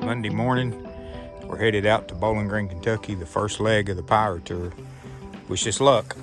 Monday morning. We're headed out to Bowling Green, Kentucky, the first leg of the Power Tour. Wish us luck.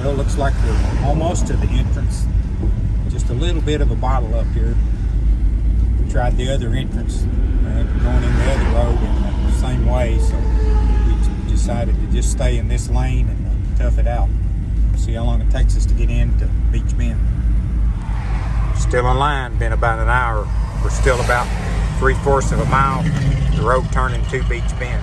Well, looks like we're almost to the entrance. Just a little bit of a bottle up here. We tried the other entrance. We're going in the other road in the same way, so we decided to just stay in this lane and tough it out. See how long it takes us to get into Beach Bend. Still in line, been about an hour. We're still about 3/4 of a mile. The road turning to Beach Bend.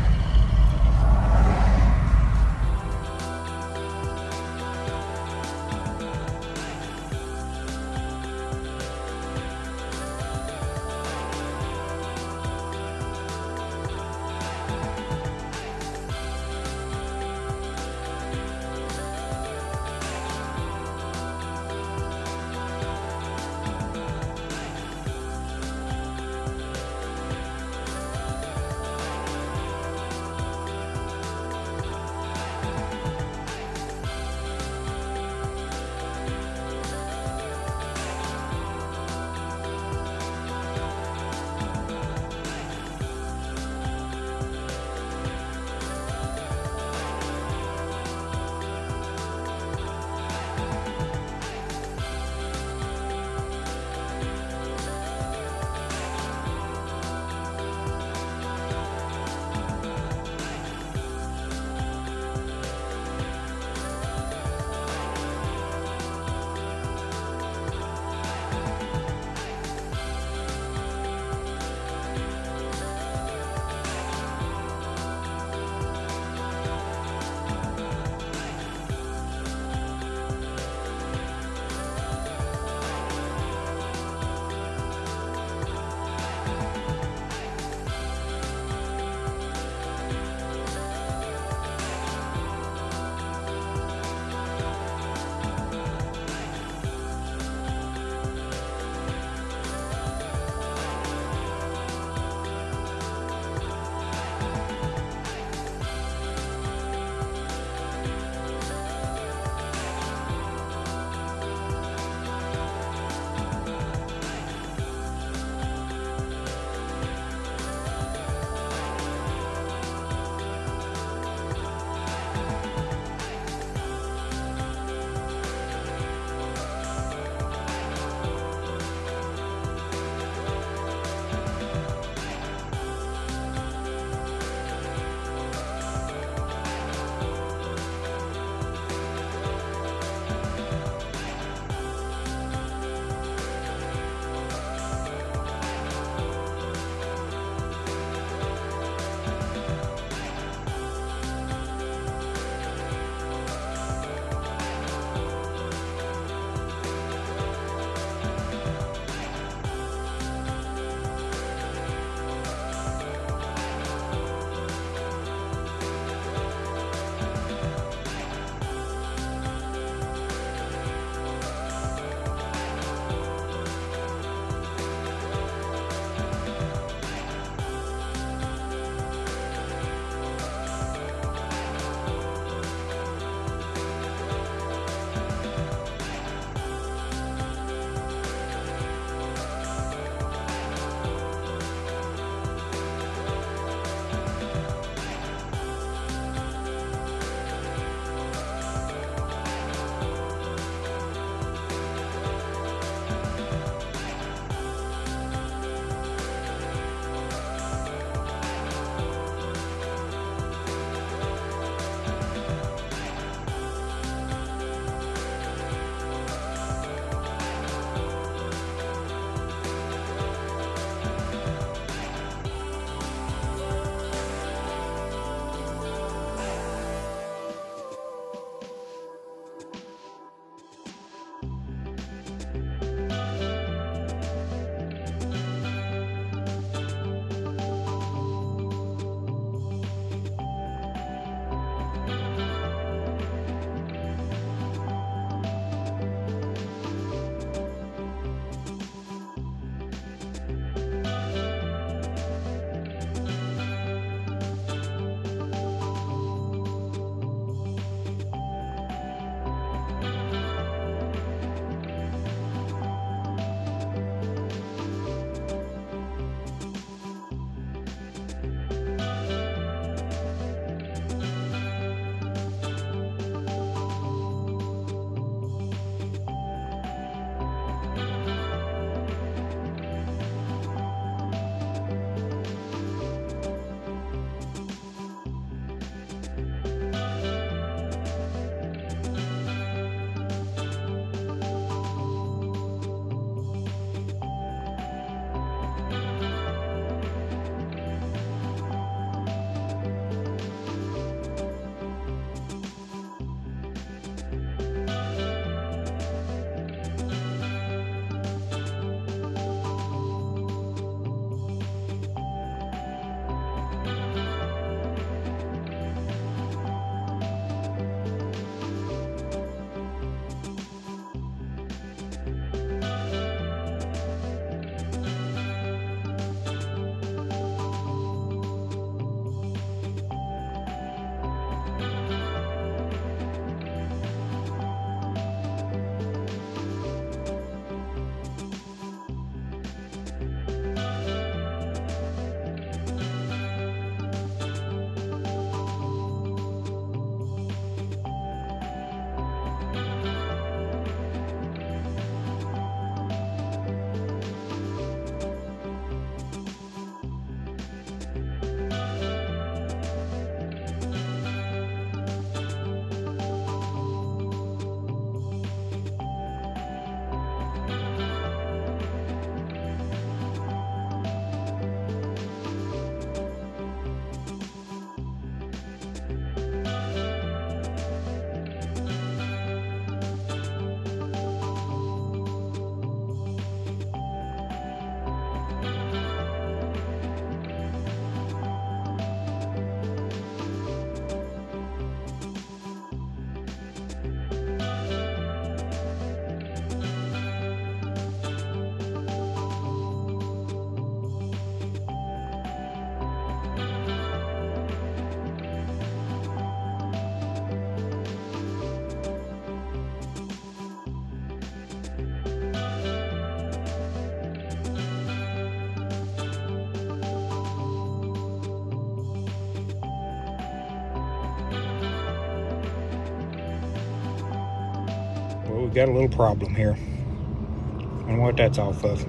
we've got a little problem here. I don't know what that's off of.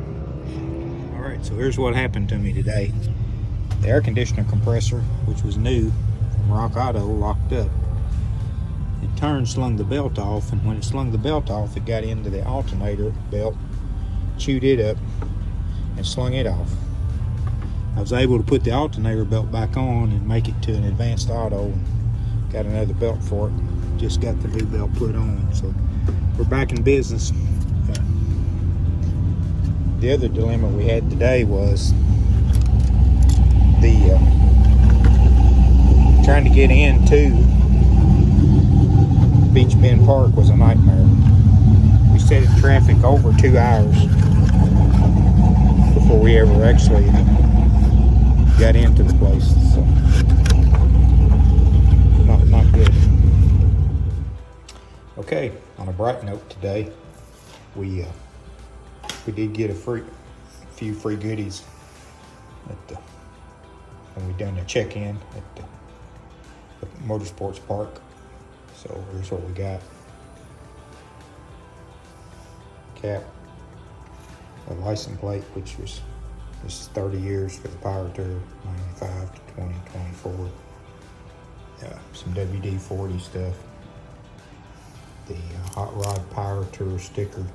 All right, so here's what happened to me today. The air conditioner compressor, which was new from Rock Auto, locked up. It turned, slung the belt off, and when it slung the belt off, it got into the alternator belt, chewed it up, and slung it off. I was able to put the alternator belt back on and make it to an advanced auto, and got another belt for it. Just got the new belt put on, so we're back in business. The other dilemma we had today was the trying to get into Beach Bend Park was a nightmare. We set in traffic over 2 hours before we ever actually got into the place. So not good. Okay, on a bright note today, we did get a few free goodies when we done the check-in at the Motorsports Park. So here's what we got. Cap, a license plate, which was this is 30 years for the Power Tour, 95 to 2024. Some WD-40 stuff. The Hot Rod Power Tour sticker.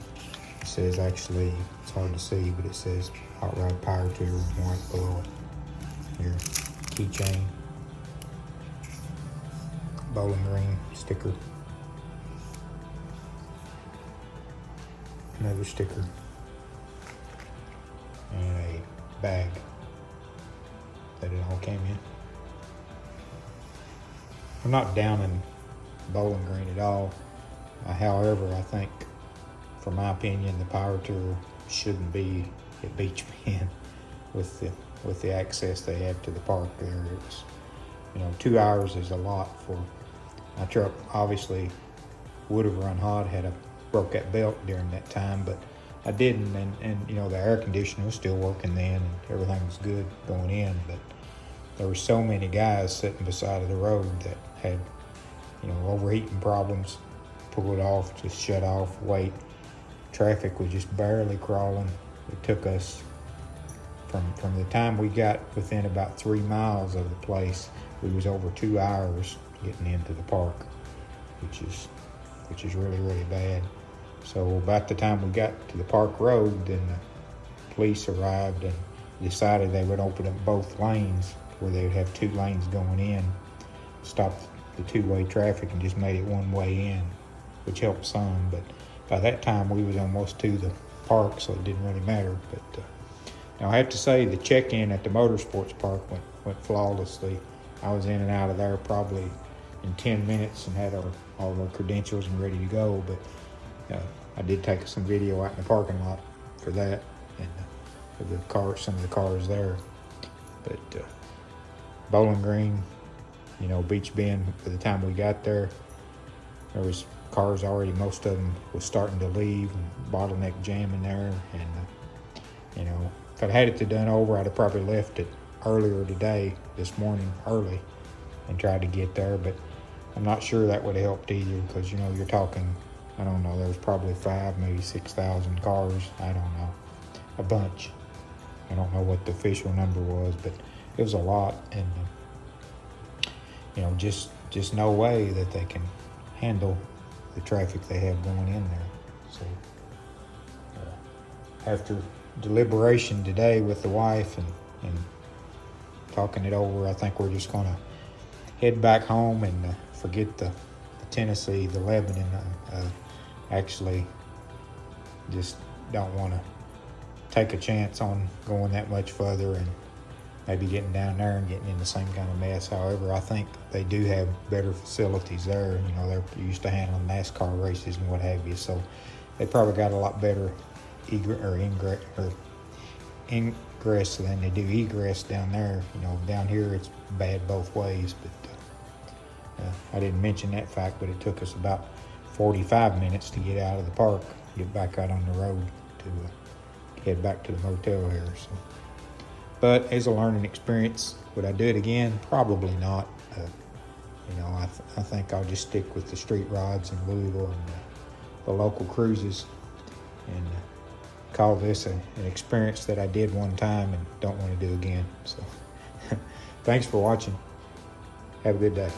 It says, actually, it's hard to see, but it says Hot Rod Power Tour right below it. Here, keychain. Bowling Green sticker. Another sticker. And a bag that it all came in. I'm not down in Bowling Green at all. However, I think, from my opinion, the Power Tour shouldn't be at Beach Bend with the access they have to the park there. It was, 2 hours is a lot for my truck. Obviously, would have run hot had I broke that belt during that time, but I didn't, and the air conditioner was still working then, and everything was good going in. But there were so many guys sitting beside of the road that had, overheating problems. Pull it off, just shut off, wait. Traffic was just barely crawling. It took us from the time we got within about 3 miles of the place, we was over 2 hours getting into the park, which is really, really bad. So about the time we got to the park road, then the police arrived and decided they would open up both lanes, where they would have 2 lanes going in, stopped the two-way traffic and just made it one way in, which helped some. But by that time we was almost to the park, so it didn't really matter. But now I have to say the check-in at the Motorsports Park went flawlessly. I was in and out of there probably in 10 minutes and had all of our credentials and ready to go. But I did take some video out in the parking lot for that, and for some of the cars there. But Bowling Green, Beach Bend, by the time we got there was cars already, most of them was starting to leave, and bottleneck jamming there. And if I'd had it to done over, I'd have probably left it earlier this morning early, and tried to get there. But I'm not sure that would have helped either, because you're talking, I don't know, there was probably 5,000, maybe 6,000 cars. I don't know, a bunch. I don't know what the official number was, but it was a lot. And just no way that they can handle the traffic they have going in there. So after deliberation today with the wife and talking it over, I think we're just going to head back home and forget the Tennessee, the Lebanon. Actually just don't want to take a chance on going that much further and maybe getting down there and getting in the same kind of mess. However, I think they do have better facilities there. They're used to handling NASCAR races and what have you, so they probably got a lot better ingress than they do egress down there. Down here it's bad both ways. But I didn't mention that fact, but it took us about 45 minutes to get out of the park, get back out on the road to head back to the motel here. So, but it's a learning experience. Would I do it again? Probably not. I think I'll just stick with the street rods in Louisville the local cruises, and call this an experience that I did one time and don't want to do again. So thanks for watching. Have a good day.